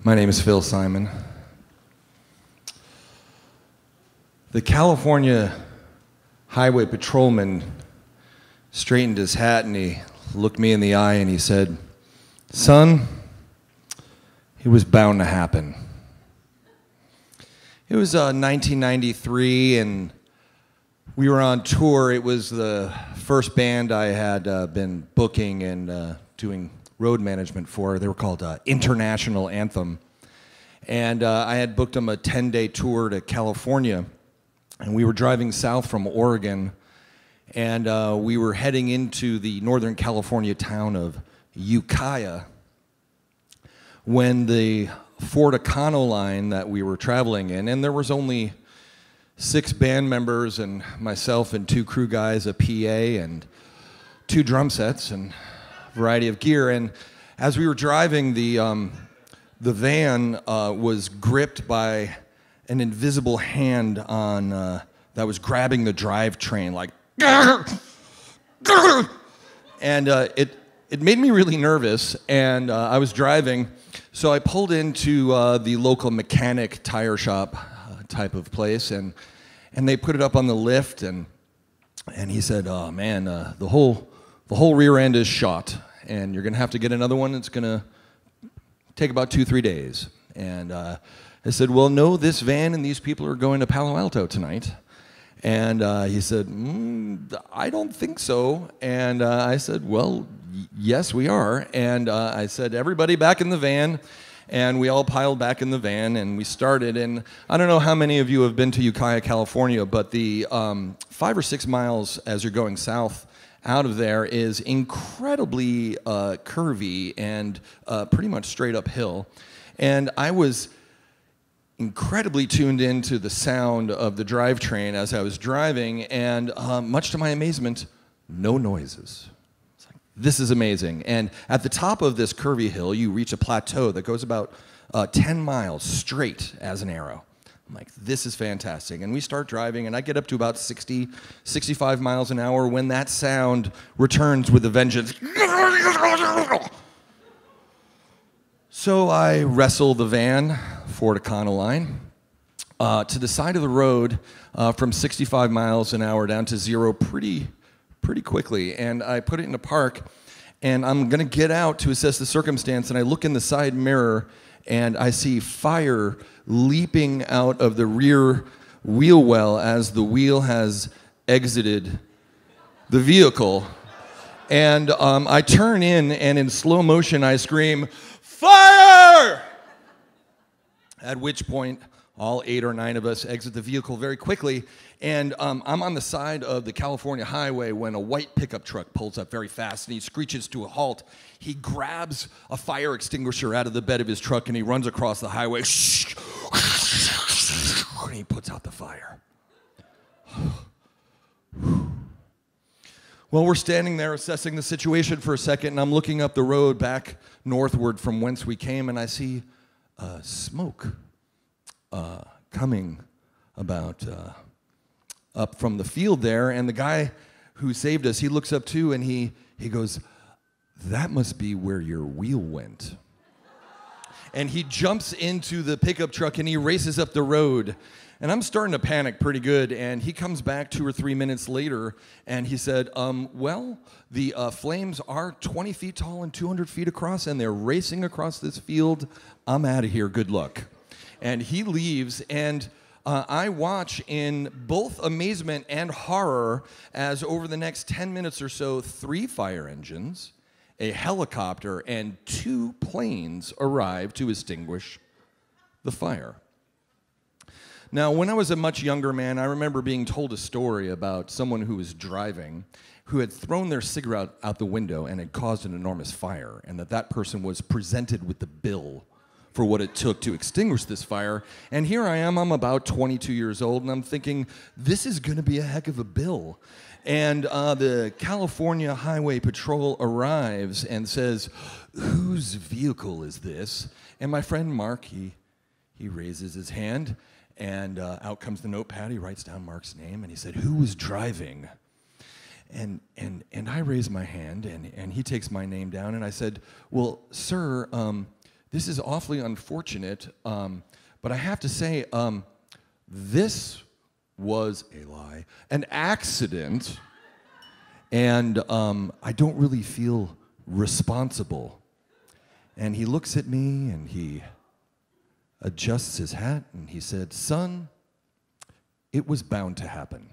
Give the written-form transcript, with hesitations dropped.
My name is Phil Simon. The California highway patrolman straightened his hat and he looked me in the eye and he said, "Son, it was bound to happen." It was 1993 and we were on tour. It was the first band I had been booking and doing road management for. They were called International Anthem. And I had booked them a 10-day tour to California. And we were driving south from Oregon. And we were heading into the Northern California town of Ukiah when the Fort Econo line that we were traveling in, and there was only 6 band members and myself and 2 crew guys, a PA and 2 drum sets and a variety of gear. And as we were driving, the van was gripped by an invisible hand on that was grabbing the drivetrain, like, and it made me really nervous. And I was driving, so I pulled into the local mechanic tire shop type of place, and they put it up on the lift, and he said, "Oh man, the whole rear end is shot, and you're gonna have to get another one. It's gonna take about 2-3 days." And I said, "Well, no, this van and these people are going to Palo Alto tonight." And he said, "I don't think so." And I said, "Well, yes, we are." And I said, "Everybody back in the van." And we all piled back in the van and we started. And I don't know how many of you have been to Ukiah, California, but the 5 or 6 miles as you're going south out of there is incredibly curvy and pretty much straight uphill. And I was incredibly tuned into the sound of the drivetrain as I was driving, and much to my amazement, no noises. It's like, this is amazing. And at the top of this curvy hill, you reach a plateau that goes about 10 miles straight as an arrow. I'm like, this is fantastic. And we start driving, and I get up to about 60, 65 miles an hour when that sound returns with a vengeance. So I wrestle the van, Fort Econo line, to the side of the road from 65 miles an hour down to 0 pretty quickly. And I put it in a park, and I'm going to get out to assess the circumstance, and I look in the side mirror, and I see fire leaping out of the rear wheel well as the wheel has exited the vehicle. And I turn in, and in slow motion I scream, "Fire!" At which point, all 8 or 9 of us exit the vehicle very quickly, and I'm on the side of the California highway when a white pickup truck pulls up very fast, and he screeches to a halt. He grabs a fire extinguisher out of the bed of his truck, and he runs across the highway, and he puts out the fire. Well, we're standing there assessing the situation for a second, and I'm looking up the road back northward from whence we came, and I see smoke coming about up from the field there. And the guy who saved us, he looks up too, and he goes, "That must be where your wheel went." And he jumps into the pickup truck and he races up the road. And I'm starting to panic pretty good, and he comes back 2 or 3 minutes later, and he said, "Well, the flames are 20 feet tall and 200 feet across, and they're racing across this field. I'm out of here. Good luck." And he leaves, and I watch in both amazement and horror as over the next 10 minutes or so, 3 fire engines, a helicopter, and 2 planes arrive to extinguish the fire. Now, when I was a much younger man, I remember being told a story about someone who was driving who had thrown their cigarette out the window and had caused an enormous fire, and that person was presented with the bill for what it took to extinguish this fire. And here I am, I'm about 22 years old, and I'm thinking, this is going to be a heck of a bill. And the California Highway Patrol arrives and says, "Whose vehicle is this?" And my friend Mark, he raises his hand, and out comes the notepad. He writes down Mark's name, and he said, "Who was driving?" And I raise my hand, and he takes my name down, and I said, "Well, sir, this is awfully unfortunate, but I have to say, this was a lie, an accident, and I don't really feel responsible. And he looks at me and he adjusts his hat and he said, son, it was bound to happen.